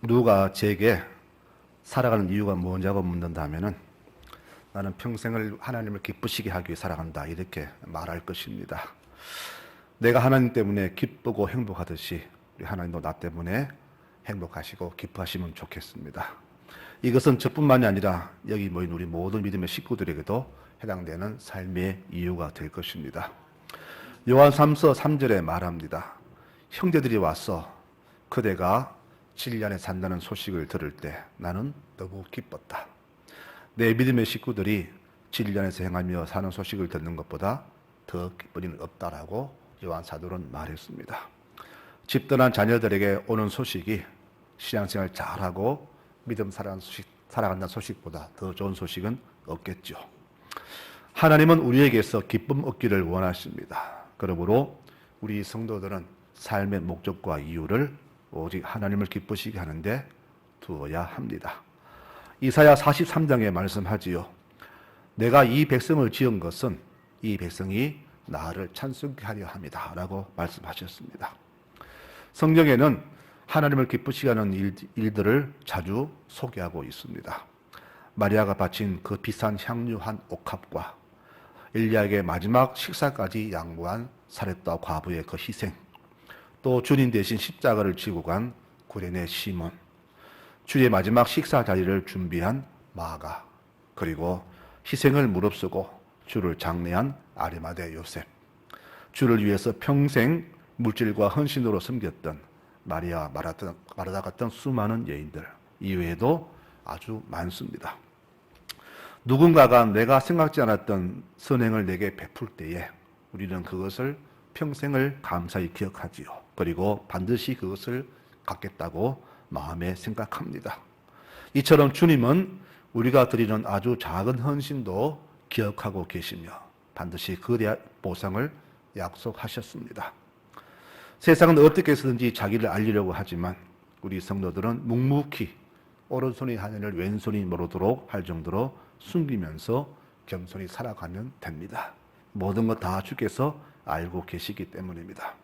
누가 제게 살아가는 이유가 뭐냐고 묻는다면은 나는 평생을 하나님을 기쁘시게 하기 위해 살아간다 이렇게 말할 것입니다. 내가 하나님 때문에 기쁘고 행복하듯이 우리 하나님도 나 때문에 행복하시고 기뻐하시면 좋겠습니다. 이것은 저뿐만이 아니라 여기 모인 우리 모든 믿음의 식구들에게도 해당되는 삶의 이유가 될 것입니다. 요한 3서 3절에 말합니다. 형제들이 와서 그대가 진리 안에 산다는 소식을 들을 때 나는 너무 기뻤다. 내 믿음의 식구들이 진리 안에서 행하며 사는 소식을 듣는 것보다 더 기쁜 일은 없다라고 요한 사도는 말했습니다. 집 떠난 자녀들에게 오는 소식이 신앙생활 잘하고 믿음 살아간다는 소식보다 더 좋은 소식은 없겠죠. 하나님은 우리에게서 기쁨 얻기를 원하십니다. 그러므로 우리 성도들은 삶의 목적과 이유를 오직 하나님을 기쁘시게 하는데 두어야 합니다. 이사야 43장에 말씀하지요. 내가 이 백성을 지은 것은 이 백성이 나를 찬송케 하려 함이다 라고 말씀하셨습니다. 성경에는 하나님을 기쁘시게 하는 일들을 자주 소개하고 있습니다. 마리아가 바친 그 비싼 향유 한 옥합과 엘리야에게 마지막 식사까지 양보한 사렙다 과부의 그 희생, 또 주님 대신 십자가를 지고 간 구레네 시몬, 주의 마지막 식사 자리를 준비한 마가, 그리고 희생을 무릅쓰고 주를 장례한 아리마대 요셉, 주를 위해서 평생 물질과 헌신으로 섬겼던 마리아, 마르다 같은 수많은 여인들, 이외에도 아주 많습니다. 누군가가 내가 생각지 않았던 선행을 내게 베풀 때에 우리는 그것을 평생을 감사히 기억하지요. 그리고 반드시 그것을 갚겠다고 마음에 생각합니다. 이처럼 주님은 우리가 드리는 아주 작은 헌신도 기억하고 계시며 반드시 그 보상을 약속하셨습니다. 세상은 어떻게 해서든지 자기를 알리려고 하지만 우리 성도들은 묵묵히 오른손이 하늘을 왼손이 모르도록 할 정도로 숨기면서 겸손히 살아가면 됩니다. 모든 것 다 주께서 알고 계시기 때문입니다.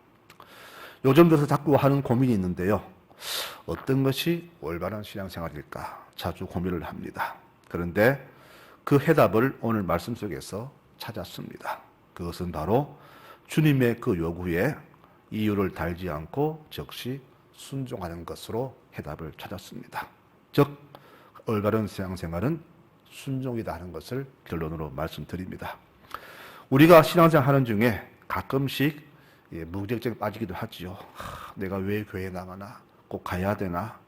요즘 들어서 자꾸 하는 고민이 있는데요. 어떤 것이 올바른 신앙생활일까 자주 고민을 합니다. 그런데 그 해답을 오늘 말씀 속에서 찾았습니다. 그것은 바로 주님의 그 요구에 이유를 달지 않고 즉시 순종하는 것으로 해답을 찾았습니다. 즉 올바른 신앙생활은 순종이다 하는 것을 결론으로 말씀드립니다. 우리가 신앙생활 하는 중에 가끔씩 무기력증에 빠지기도 하지요. 내가 왜 교회에 나가나? 꼭 가야 되나?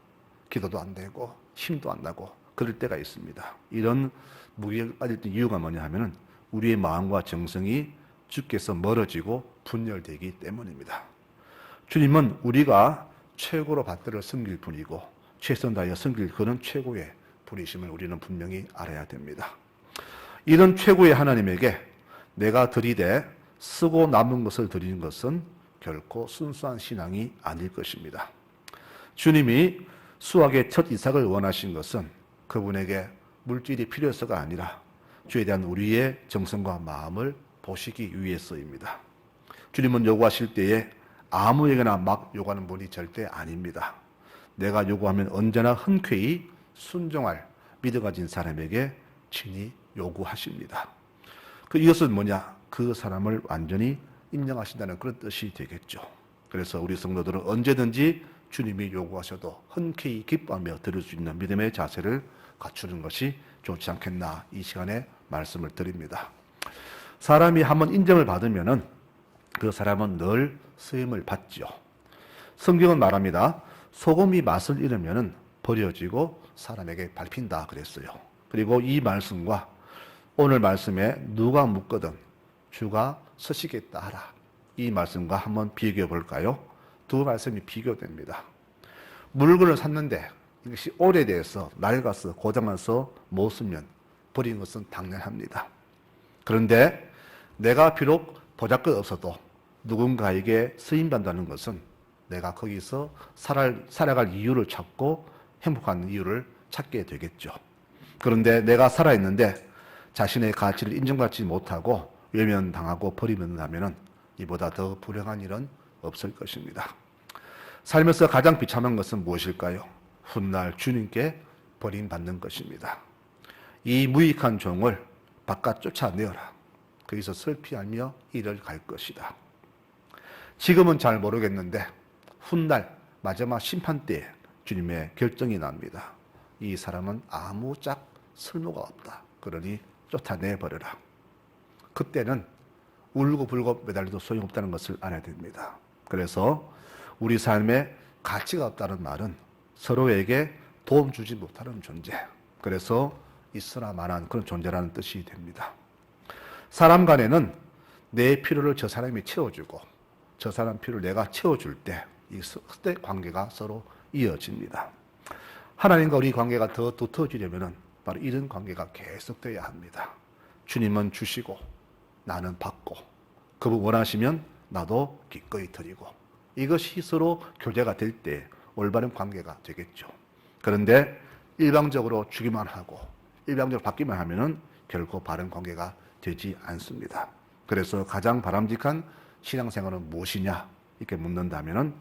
기도도 안 되고 힘도 안 나고 그럴 때가 있습니다. 이런 무기력에 빠질 때 이유가 뭐냐 하면은 우리의 마음과 정성이 주께서 멀어지고 분열되기 때문입니다. 주님은 우리가 최고로 받들어 섬길 분이고 최선 다하여 섬길 그런 최고의 분이심을 우리는 분명히 알아야 됩니다. 이런 최고의 하나님에게 내가 들이대 쓰고 남은 것을 드리는 것은 결코 순수한 신앙이 아닐 것입니다. 주님이 수학의 첫 이삭을 원하신 것은 그분에게 물질이 필요해서가 아니라 주에 대한 우리의 정성과 마음을 보시기 위해서입니다. 주님은 요구하실 때에 아무에게나 막 요구하는 분이 절대 아닙니다. 내가 요구하면 언제나 흔쾌히 순종할 믿음 가진 사람에게 친히 요구하십니다. 이것은 뭐냐? 그 사람을 완전히 인정하신다는 그런 뜻이 되겠죠. 그래서 우리 성도들은 언제든지 주님이 요구하셔도 흔쾌히 기뻐하며 들을 수 있는 믿음의 자세를 갖추는 것이 좋지 않겠나 이 시간에 말씀을 드립니다. 사람이 한번 인정을 받으면은 그 사람은 늘 쓰임을 받죠. 성경은 말합니다. 소금이 맛을 잃으면은 버려지고 사람에게 밟힌다 그랬어요. 그리고 이 말씀과 오늘 말씀에 누가 묻거든 주가 서시겠다 하라. 이 말씀과 한번 비교해 볼까요? 두 말씀이 비교됩니다. 물건을 샀는데 이것이 오래돼서 낡아서 고장나서 못 쓰면 버리는 것은 당연합니다. 그런데 내가 비록 보잘것 없어도 누군가에게 쓰임받는다는 것은 내가 거기서 살아갈 이유를 찾고 행복한 이유를 찾게 되겠죠. 그런데 내가 살아있는데 자신의 가치를 인정받지 못하고 외면당하고 버리면은 이보다 더 불행한 일은 없을 것입니다. 살면서 가장 비참한 것은 무엇일까요? 훗날 주님께 버림받는 것입니다. 이 무익한 종을 바깥 쫓아내어라. 거기서 슬피하며 이를 갈 것이다. 지금은 잘 모르겠는데 훗날 마지막 심판 때에 주님의 결정이 납니다. 이 사람은 아무짝 쓸모가 없다. 그러니 쫓아내버려라. 그때는 울고불고 매달려도 소용없다는 것을 알아야 됩니다. 그래서 우리 삶에 가치가 없다는 말은 서로에게 도움 주지 못하는 존재, 그래서 있으나 마나한 그런 존재라는 뜻이 됩니다. 사람 간에는 내 필요를 저 사람이 채워주고 저 사람 필요를 내가 채워줄 때 이 관계가 서로 이어집니다. 하나님과 우리 관계가 더 두터워지려면 바로 이런 관계가 계속되어야 합니다. 주님은 주시고 나는 받고 그분 원하시면 나도 기꺼이 드리고 이것이 서로 교제가 될 때 올바른 관계가 되겠죠. 그런데 일방적으로 주기만 하고 일방적으로 받기만 하면은 결코 바른 관계가 되지 않습니다. 그래서 가장 바람직한 신앙생활은 무엇이냐 이렇게 묻는다면은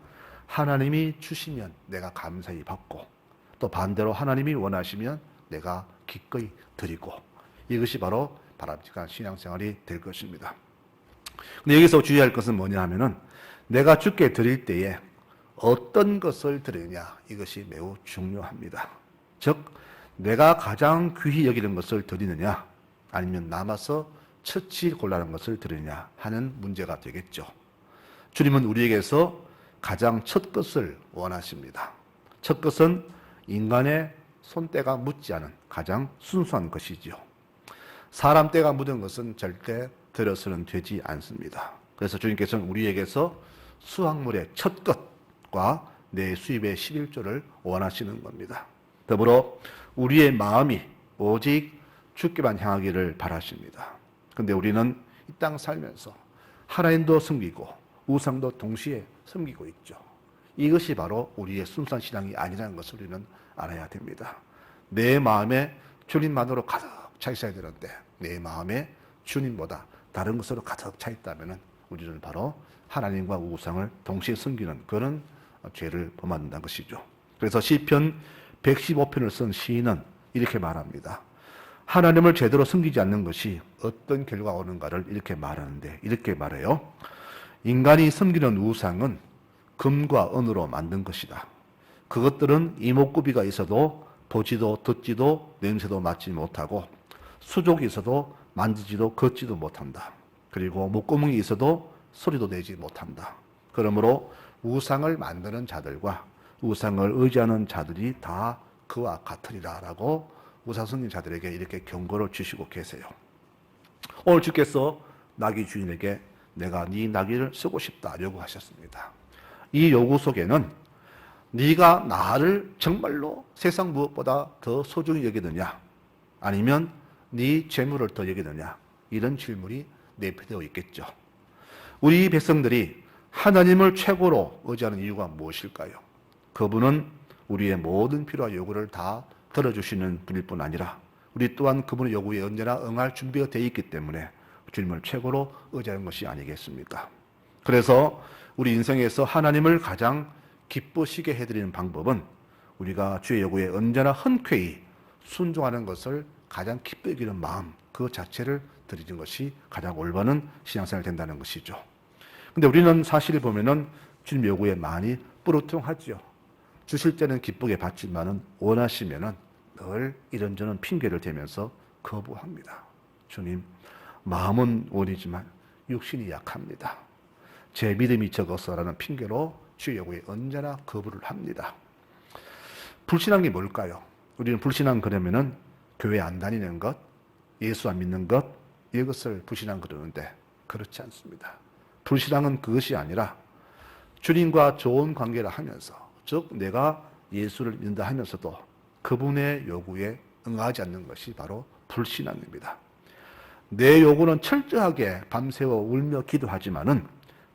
하나님이 주시면 내가 감사히 받고 또 반대로 하나님이 원하시면 내가 기꺼이 드리고 이것이 바로 바람직한 신앙생활이 될 것입니다. 근데 여기서 주의할 것은 뭐냐 하면은 내가 주께 드릴 때에 어떤 것을 드리느냐 이것이 매우 중요합니다. 즉 내가 가장 귀히 여기는 것을 드리느냐 아니면 남아서 처치 곤란한 것을 드리느냐 하는 문제가 되겠죠. 주님은 우리에게서 가장 첫 것을 원하십니다. 첫 것은 인간의 손때가 묻지 않은 가장 순수한 것이지요. 사람 때가 묻은 것은 절대 드려서는 되지 않습니다. 그래서 주님께서는 우리에게서 수확물의 첫 것과 내 수입의 11조를 원하시는 겁니다. 더불어 우리의 마음이 오직 주께만 향하기를 바라십니다. 그런데 우리는 이 땅 살면서 하나님도 섬기고 우상도 동시에 섬기고 있죠. 이것이 바로 우리의 순수한 신앙이 아니라는 것을 우리는 알아야 됩니다. 내 마음에 주님만으로 가득 차 있어야 되는데 내 마음에 주님보다 다른 것으로 가득 차 있다면 우리는 바로 하나님과 우상을 동시에 섬기는 그런 죄를 범한다는 것이죠. 그래서 시편 115편을 쓴 시인은 이렇게 말합니다. 하나님을 제대로 섬기지 않는 것이 어떤 결과가 오는가를 이렇게 말하는데 이렇게 말해요. 인간이 섬기는 우상은 금과 은으로 만든 것이다. 그것들은 이목구비가 있어도 보지도 듣지도 냄새도 맡지 못하고 수족이 있어도 만지지도 걷지도 못한다. 그리고 목구멍이 있어도 소리도 내지 못한다. 그러므로 우상을 만드는 자들과 우상을 의지하는 자들이 다 그와 같으리라 라고 우상 자들에게 이렇게 경고를 주시고 계세요. 오늘 주께서 나귀 주인에게 내가 네 나귀를 쓰고 싶다 요구하셨습니다. 이 요구 속에는 네가 나를 정말로 세상 무엇보다 더 소중히 여기느냐 아니면 네 재물을 더 여기느냐 이런 질문이 내포되어 있겠죠. 우리 백성들이 하나님을 최고로 의지하는 이유가 무엇일까요? 그분은 우리의 모든 필요와 요구를 다 들어주시는 분일 뿐 아니라 우리 또한 그분의 요구에 언제나 응할 준비가 되어 있기 때문에 주님을 최고로 의지하는 것이 아니겠습니까? 그래서 우리 인생에서 하나님을 가장 기쁘시게 해드리는 방법은 우리가 주의 요구에 언제나 흔쾌히 순종하는 것을 가장 기쁘게 여기는 마음 그 자체를 드리는 것이 가장 올바른 신앙생활이 된다는 것이죠. 근데 우리는 사실 보면은 주님 요구에 많이 뿌르퉁하죠. 주실 때는 기쁘게 받지만은 원하시면은 늘 이런저런 핑계를 대면서 거부합니다. 주님, 마음은 원이지만 육신이 약합니다. 제 믿음이 적어서라는 핑계로 주의 요구에 언제나 거부를 합니다. 불신한 게 뭘까요? 우리는 불신한 그러면은 교회 안 다니는 것, 예수 안 믿는 것, 이것을 불신한 그러는데 그렇지 않습니다. 불신앙은 그것이 아니라 주님과 좋은 관계를 하면서 즉 내가 예수를 믿는다 하면서도 그분의 요구에 응하지 않는 것이 바로 불신앙입니다. 내 요구는 철저하게 밤새워 울며 기도하지만은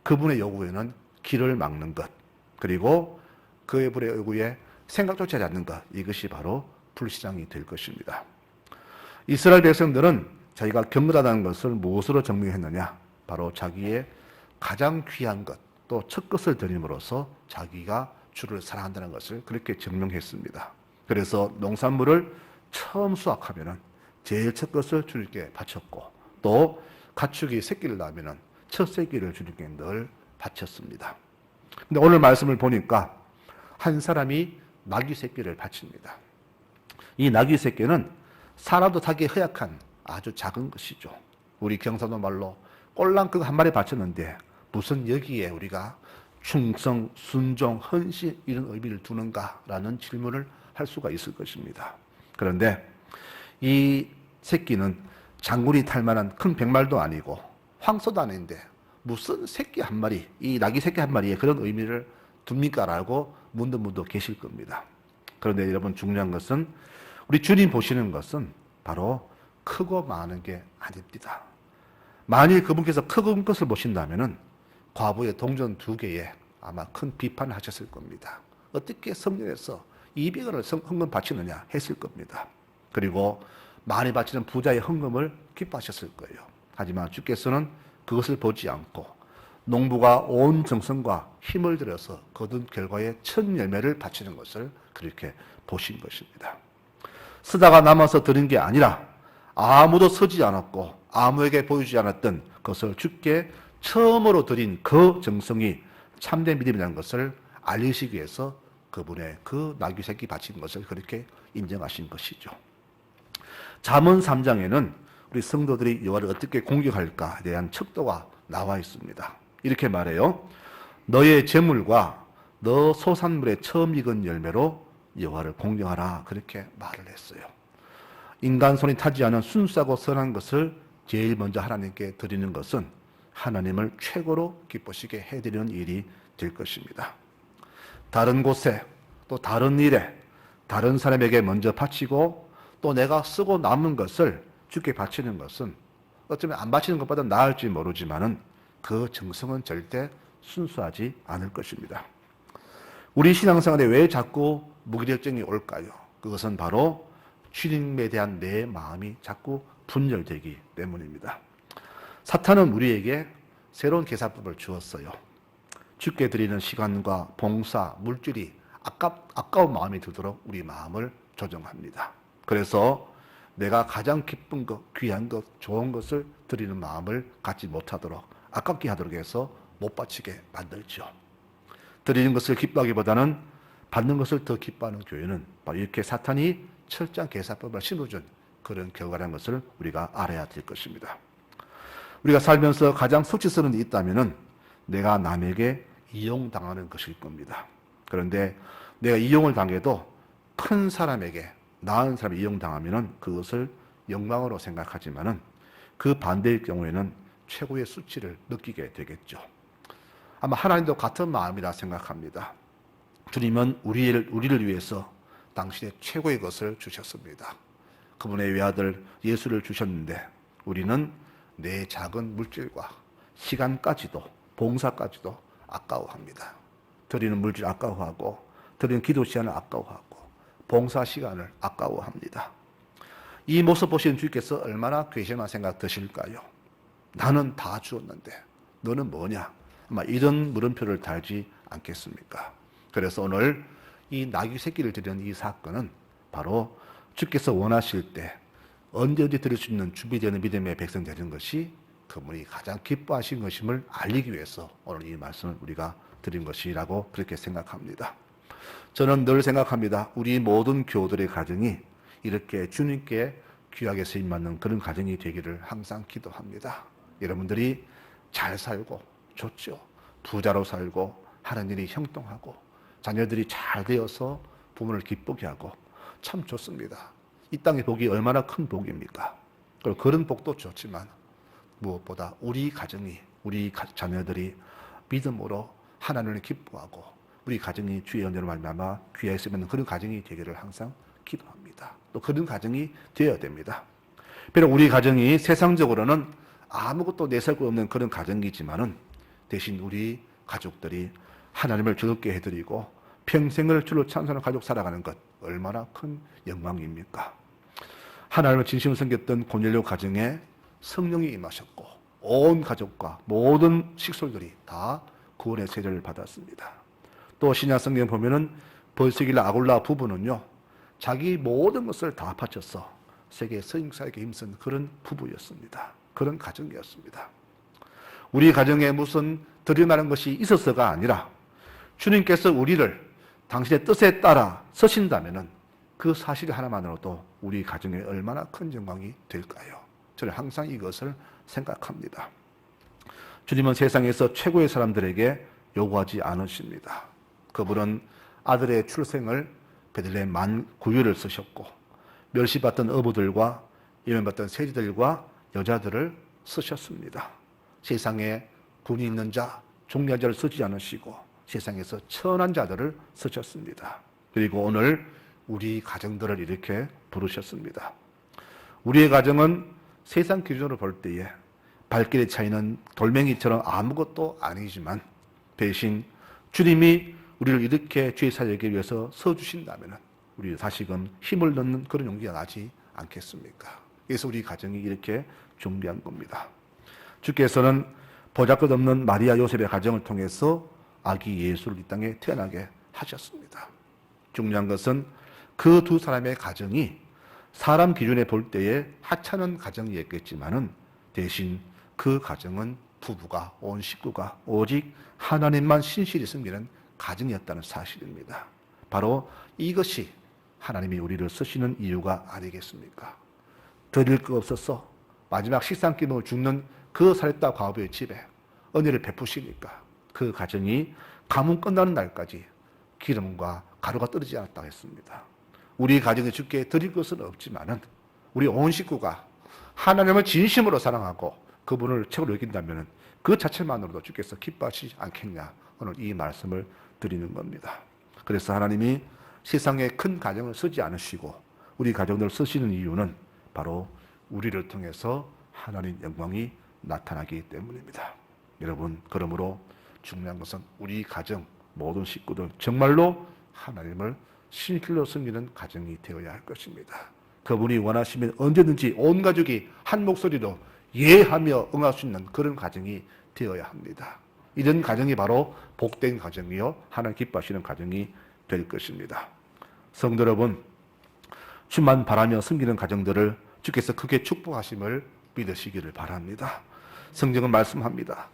그분의 요구에는 길을 막는 것 그리고 그분의 요구에 생각조차 하지 않는 것 이것이 바로 불신앙이 될 것입니다. 이스라엘 백성들은 자기가 경건하다는 것을 무엇으로 증명했느냐? 바로 자기의 가장 귀한 것, 또 첫 것을 드림으로써 자기가 주를 사랑한다는 것을 그렇게 증명했습니다. 그래서 농산물을 처음 수확하면은 제일 첫 것을 주님께 바쳤고, 또 가축이 새끼를 낳으면은 첫 새끼를 주님께 늘 바쳤습니다. 근데 오늘 말씀을 보니까 한 사람이 나귀 새끼를 바칩니다. 이 나귀 새끼는 사람도 타기 허약한 아주 작은 것이죠. 우리 경상도 말로 꼴랑 그거 한 마리 바쳤는데 무슨 여기에 우리가 충성, 순종, 헌신 이런 의미를 두는가라는 질문을 할 수가 있을 것입니다. 그런데 이 새끼는 장군이 탈 만한 큰 백말도 아니고 황소도 아닌데 무슨 새끼 한 마리, 이 나귀 새끼 한 마리에 그런 의미를 둡니까라고 묻는 분도 계실 겁니다. 그런데 여러분, 중요한 것은 우리 주님 보시는 것은 바로 크고 많은 게 아닙니다. 만일 그분께서 크고 것을 보신다면은 과부의 동전 2개에 아마 큰 비판을 하셨을 겁니다. 어떻게 성전에서 200원을 헌금 바치느냐 했을 겁니다. 그리고 많이 바치는 부자의 헌금을 기뻐하셨을 거예요. 하지만 주께서는 그것을 보지 않고 농부가 온 정성과 힘을 들여서 거둔 결과의 첫 열매를 바치는 것을 그렇게 보신 것입니다. 쓰다가 남아서 드린 게 아니라 아무도 서지 않았고 아무에게 보여주지 않았던 것을 주께 처음으로 드린 그 정성이 참된 믿음이라는 것을 알리시기 위해서 그분의 그 나귀 새끼 바친 것을 그렇게 인정하신 것이죠. 잠언 3장에는 우리 성도들이 여호와를 어떻게 공격할까에 대한 척도가 나와 있습니다. 이렇게 말해요. 너의 재물과 너 소산물의 처음 익은 열매로 여호와를 공경하라, 그렇게 말을 했어요. 인간 손이 타지 않은 순수하고 선한 것을 제일 먼저 하나님께 드리는 것은 하나님을 최고로 기쁘시게 해드리는 일이 될 것입니다. 다른 곳에 또 다른 일에 다른 사람에게 먼저 바치고 또 내가 쓰고 남은 것을 주께 바치는 것은 어쩌면 안 바치는 것보다 나을지 모르지만은 그 정성은 절대 순수하지 않을 것입니다. 우리 신앙생활에 왜 자꾸 무기력증이 올까요? 그것은 바로 주님에 대한 내 마음이 자꾸 분열되기 때문입니다. 사탄은 우리에게 새로운 계산법을 주었어요. 주께 드리는 시간과 봉사, 물질이 아까운 마음이 들도록 우리 마음을 조정합니다. 그래서 내가 가장 기쁜 것, 귀한 것, 좋은 것을 드리는 마음을 갖지 못하도록 아깝게 하도록 해서 못 바치게 만들죠. 드리는 것을 기뻐하기보다는 받는 것을 더 기뻐하는 교회는 바로 이렇게 사탄이 철저한 계산법을 심어준 그런 결과라는 것을 우리가 알아야 될 것입니다. 우리가 살면서 가장 수치스러운 일이 있다면은 내가 남에게 이용당하는 것일 겁니다. 그런데 내가 이용을 당해도 큰 사람에게, 나은 사람이 이용당하면은 그것을 영광으로 생각하지만은 그 반대일 경우에는 최고의 수치를 느끼게 되겠죠. 아마 하나님도 같은 마음이라 생각합니다. 주님은 우리를 위해서 당신의 최고의 것을 주셨습니다. 그분의 외아들 예수를 주셨는데 우리는 내 작은 물질과 시간까지도, 봉사까지도 아까워합니다. 드리는 물질 아까워하고, 드리는 기도 시간을 아까워하고, 봉사 시간을 아까워합니다. 이 모습 보시는 주께서 얼마나 괘씸한 생각 드실까요? 나는 다 주었는데 너는 뭐냐? 아마 이런 물음표를 달지 않겠습니까? 그래서 오늘 이 나귀 새끼를 드리는 이 사건은 바로 주께서 원하실 때 언제든지 드릴 수 있는 준비되는 믿음의 백성 되는 것이 그분이 가장 기뻐하신 것임을 알리기 위해서 오늘 이 말씀을 우리가 드린 것이라고 그렇게 생각합니다. 저는 늘 생각합니다. 우리 모든 교우들의 가정이 이렇게 주님께 귀하게 쓰임받는 그런 가정이 되기를 항상 기도합니다. 여러분들이 잘 살고 좋죠. 부자로 살고 하는 일이 형통하고 자녀들이 잘 되어서 부모를 기쁘게 하고 참 좋습니다. 이 땅의 복이 얼마나 큰 복입니까? 그리고 그런 복도 좋지만 무엇보다 우리 가정이, 우리 자녀들이 믿음으로 하나님을 기뻐하고 우리 가정이 주의 은혜로 말미암아 귀하게 쓰이는 그런 가정이 되기를 항상 기도합니다. 또 그런 가정이 되어야 됩니다. 비록 우리 가정이 세상적으로는 아무것도 내세울 것 없는 그런 가정이지만은 대신 우리 가족들이 하나님을 즐겁게 해드리고 평생을 주로 찬송하는 가족 살아가는 것 얼마나 큰 영광입니까? 하나님을 진심으로 섬겼던 고넬료 가정에 성령이 임하셨고 온 가족과 모든 식솔들이 다 구원의 세례를 받았습니다. 또 신약 성경 보면은 버스길라 아굴라 부부는요, 자기 모든 것을 다 바쳐서 세계 성사에게 힘쓴 그런 부부였습니다. 그런 가정이었습니다. 우리 가정에 무슨 드러나는 것이 있어서가 아니라 주님께서 우리를 당신의 뜻에 따라 서신다면은 그 사실 하나만으로도 우리 가정에 얼마나 큰 영광이 될까요? 저는 항상 이것을 생각합니다. 주님은 세상에서 최고의 사람들에게 요구하지 않으십니다. 그분은 아들의 출생을 베들레헴 만 9일을 쓰셨고, 멸시받던 어부들과 예면받던 세리들과 여자들을 쓰셨습니다. 세상에 분이 있는 자, 종려한 자를 쓰지 않으시고 세상에서 천한 자들을 쓰셨습니다. 그리고 오늘 우리 가정들을 이렇게 부르셨습니다. 우리의 가정은 세상 기준으로 볼 때에 발길의 차이는 돌멩이처럼 아무것도 아니지만 대신 주님이 우리를 이렇게 주의 사역에 위해서 서주신다면 우리 다시금 힘을 넣는 그런 용기가 나지 않겠습니까? 그래서 우리 가정이 이렇게 준비한 겁니다. 주께서는 보잘것없는 마리아 요셉의 가정을 통해서 아기 예수를 이 땅에 태어나게 하셨습니다. 중요한 것은 그 두 사람의 가정이 사람 기준에 볼 때에 하찮은 가정이었겠지만은 대신 그 가정은 부부가, 온 식구가 오직 하나님만 신실히 섬기는 가정이었다는 사실입니다. 바로 이것이 하나님이 우리를 쓰시는 이유가 아니겠습니까? 드릴 거 없어서 마지막 식사 한 끼 먹을 죽는 그 사렙다 과부의 집에 은혜를 베푸시니까 그 가정이 가문 끝나는 날까지 기름과 가루가 떨어지지 않았다고 했습니다. 우리 가정에 주께 드릴 것은 없지만은 우리 온 식구가 하나님을 진심으로 사랑하고 그분을 최고로 여긴다면 그 자체만으로도 주께서 기뻐하시지 않겠냐, 오늘 이 말씀을 드리는 겁니다. 그래서 하나님이 세상에 큰 가정을 쓰지 않으시고 우리 가정을 쓰시는 이유는 바로 우리를 통해서 하나님 영광이 나타나기 때문입니다. 여러분, 그러므로 중요한 것은 우리 가정 모든 식구들 정말로 하나님을 신실로 섬기는 가정이 되어야 할 것입니다. 그분이 원하시면 언제든지 온 가족이 한 목소리로 예하며 응할 수 있는 그런 가정이 되어야 합니다. 이런 가정이 바로 복된 가정이요 하나님 기뻐하시는 가정이 될 것입니다. 성도 여러분, 주만 바라며 섬기는 가정들을 주께서 크게 축복하심을 믿으시기를 바랍니다. 성경은 말씀합니다.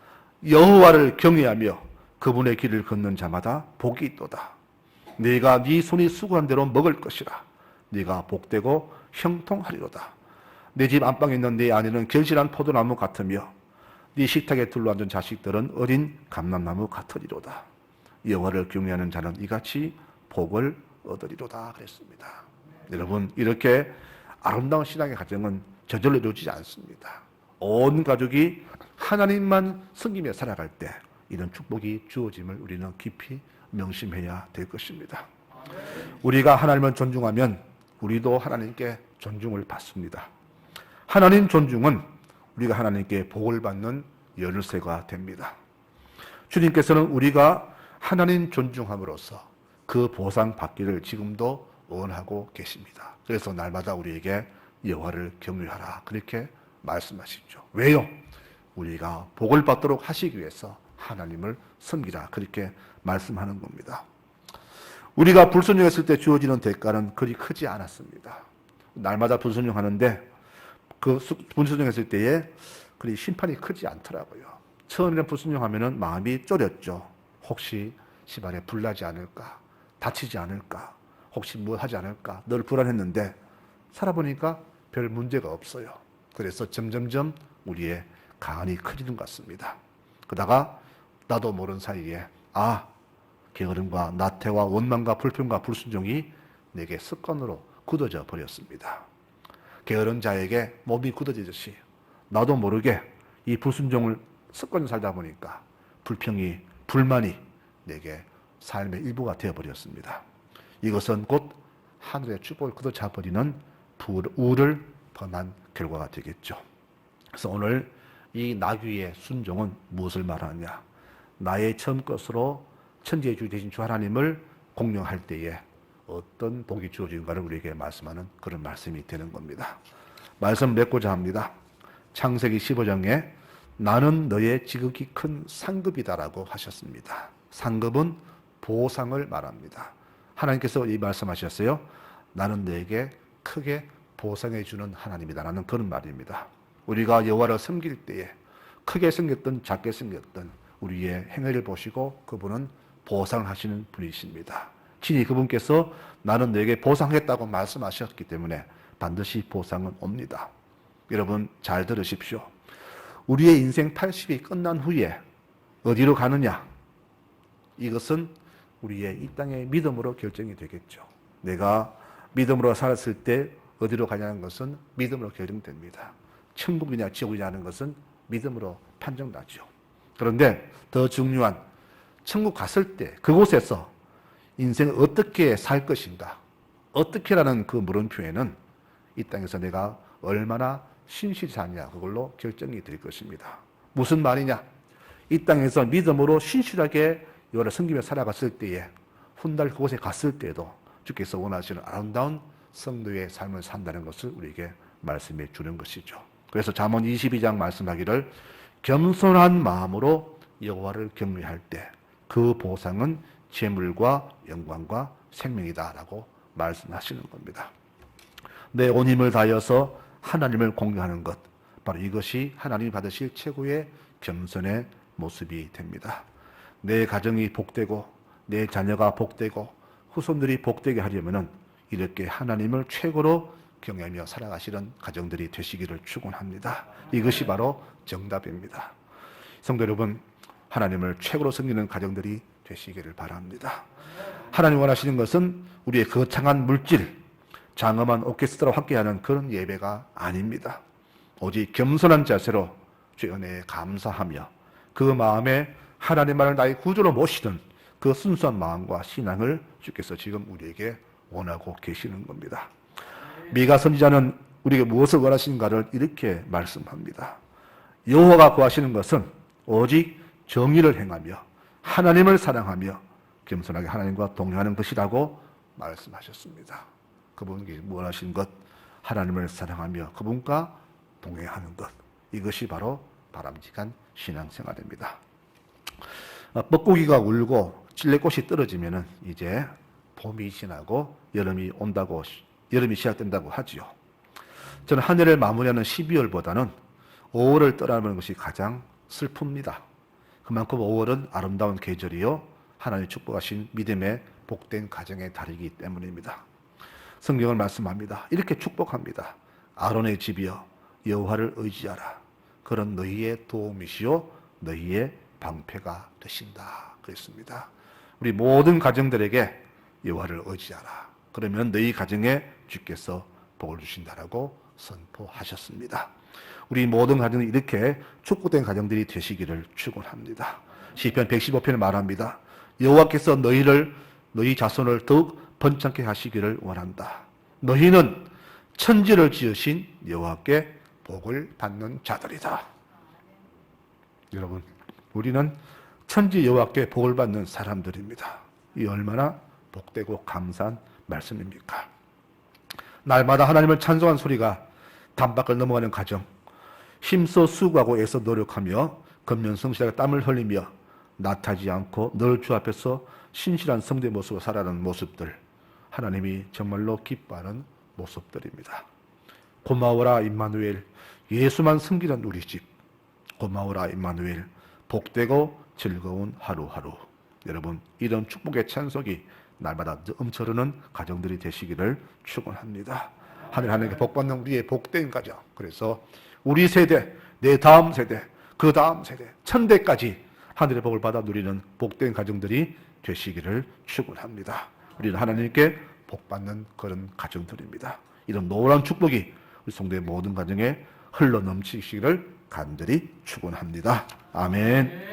여호와를 경외하며 그분의 길을 걷는 자마다 복이 있도다. 네가 네 손이 수고한 대로 먹을 것이라. 네가 복되고 형통하리로다. 내 집 안방에 있는 네 아내는 결실한 포도나무 같으며 네 식탁에 둘러앉은 자식들은 어린 감람나무 같으리로다. 여호와를 경외하는 자는 이같이 복을 얻으리로다 그랬습니다. 여러분, 이렇게 아름다운 신앙의 가정은 저절로 이루어지지 않습니다. 온 가족이 하나님만 섬기며 살아갈 때 이런 축복이 주어짐을 우리는 깊이 명심해야 될 것입니다. 우리가 하나님을 존중하면 우리도 하나님께 존중을 받습니다. 하나님 존중은 우리가 하나님께 복을 받는 열쇠가 됩니다. 주님께서는 우리가 하나님 존중함으로써 그 보상 받기를 지금도 원하고 계십니다. 그래서 날마다 우리에게 여호와를 경외하라 그렇게 말씀하시죠. 왜요? 우리가 복을 받도록 하시기 위해서 하나님을 섬기라 그렇게 말씀하는 겁니다. 우리가 불순종했을 때 주어지는 대가는 그리 크지 않았습니다. 날마다 불순종하는데 그 불순종했을 때에 그리 심판이 크지 않더라고요. 처음에는 불순종하면은 마음이 쫄였죠. 혹시 집안에 불나지 않을까, 다치지 않을까, 혹시 뭐 하지 않을까 늘 불안했는데 살아보니까 별 문제가 없어요. 그래서 점점점 우리의 가안이 커지는 것 같습니다. 그러다가 나도 모르는 사이에 게으름과 나태와 원망과 불평과 불순종이 내게 습관으로 굳어져 버렸습니다. 게으른 자에게 몸이 굳어지듯이 나도 모르게 이 불순종을 습관으로 살다 보니까 불평이, 불만이 내게 삶의 일부가 되어버렸습니다. 이것은 곧 하늘의 축복을 걷어차버리는 우를 범한 결과가 되겠죠. 그래서 오늘 이 나귀의 순종은 무엇을 말하느냐? 나의 처음 것으로 천지의 주 되신 주 하나님을 공경할 때에 어떤 복이 주어지는가를 우리에게 말씀하는 그런 말씀이 되는 겁니다. 말씀 맺고자 합니다. 창세기 15장에 나는 너의 지극히 큰 상급이다라고 하셨습니다. 상급은 보상을 말합니다. 하나님께서 이 말씀하셨어요. 나는 너에게 크게 보상해 주는 하나님이다 라는 그런 말입니다. 우리가 여호와를 섬길 때에 크게 생겼든 작게 생겼든 우리의 행위를 보시고 그분은 보상하시는 분이십니다. 친히 그분께서 나는 너에게 보상했다고 말씀하셨기 때문에 반드시 보상은 옵니다. 여러분 잘 들으십시오. 우리의 인생 80이 끝난 후에 어디로 가느냐? 이것은 우리의 이 땅의 믿음으로 결정이 되겠죠. 내가 믿음으로 살았을 때 어디로 가냐는 것은 믿음으로 결정됩니다. 천국이냐 지옥이냐 하는 것은 믿음으로 판정나죠. 그런데 더 중요한 천국 갔을 때 그곳에서 인생을 어떻게 살 것인가? 어떻게라는 그 물음표에는 이 땅에서 내가 얼마나 신실히 사냐 그걸로 결정이 될 것입니다. 무슨 말이냐? 이 땅에서 믿음으로 신실하게 여호와를 섬기며 살아갔을 때에 훗날 그곳에 갔을 때에도 주께서 원하시는 아름다운 성도의 삶을 산다는 것을 우리에게 말씀해 주는 것이죠. 그래서 잠언 22장 말씀하기를 겸손한 마음으로 여호와를 경외할 때 그 보상은 재물과 영광과 생명이다라고 말씀하시는 겁니다. 내 온 힘을 다하여서 하나님을 공경하는 것, 바로 이것이 하나님이 받으실 최고의 겸손의 모습이 됩니다. 내 가정이 복되고 내 자녀가 복되고 후손들이 복되게 하려면은 이렇게 하나님을 최고로 경외하며 살아가시는 가정들이 되시기를 축원합니다. 이것이 바로 정답입니다. 성도 여러분, 하나님을 최고로 섬기는 가정들이 되시기를 바랍니다. 하나님 원하시는 것은 우리의 거창한 물질, 장엄한 오케스트라와 함께하는 그런 예배가 아닙니다. 오직 겸손한 자세로 주의 은혜에 감사하며 그 마음에 하나님만을 나의 구주로 모시는 그 순수한 마음과 신앙을 주께서 지금 우리에게 원하고 계시는 겁니다. 미가 선지자는 우리에게 무엇을 원하시는가를 이렇게 말씀합니다. 여호와가 구하시는 것은 오직 정의를 행하며 하나님을 사랑하며 겸손하게 하나님과 동행하는 것이라고 말씀하셨습니다. 그분이 원하시는 것, 하나님을 사랑하며 그분과 동행하는 것, 이것이 바로 바람직한 신앙생활입니다. 뻐꾸기가 울고 찔레꽃이 떨어지면은 이제 봄이 지나고 여름이 온다고, 여름이 시작된다고 하지요. 저는 한 해를 마무리하는 12월보다는 5월을 떠나는 것이 가장 슬픕니다. 그만큼 5월은 아름다운 계절이요 하나님이 축복하신 믿음의 복된 가정의 달이기 때문입니다. 성경을 말씀합니다. 이렇게 축복합니다. 아론의 집이여 여호와를 의지하라. 그런 너희의 도움이시요 너희의 방패가 되신다. 그랬습니다. 우리 모든 가정들에게 여호와를 의지하라. 그러면 너희 가정에 주께서 복을 주신다라고 선포하셨습니다. 우리 모든 가정이 이렇게 축복된 가정들이 되시기를 축원합니다. 시편 115편에 말합니다. 여호와께서 너희 자손을 더욱 번창케 하시기를 원한다. 너희는 천지를 지으신 여호와께 복을 받는 자들이다. 여러분, 우리는 천지 여호와께 복을 받는 사람들입니다. 이 얼마나 복되고 감사한 말씀입니까? 날마다 하나님을 찬송하는 소리가 담밖을 넘어가는 가정, 힘써 수고하고 애써 노력하며 근면성실하게 땀을 흘리며 나타지 않고 늘 주 앞에서 신실한 성도의 모습으로 살아가는 모습들, 하나님이 정말로 기뻐하는 모습들입니다. 고마워라 임마누엘, 예수만 섬기는 우리 집. 고마워라 임마누엘, 복되고 즐거운 하루하루. 여러분, 이런 축복의 찬송이 날마다 넘쳐흐르는 가정들이 되시기를 축원합니다. 하나님께 복받는 우리의 복된 가정, 그래서 우리 세대, 내 다음 세대, 그 다음 세대, 천대까지 하늘의 복을 받아 누리는 복된 가정들이 되시기를 축원합니다. 우리는 하나님께 복받는 그런 가정들입니다. 이런 놀라운 축복이 우리 성도의 모든 가정에 흘러 넘치시기를 간절히 축원합니다. 아멘.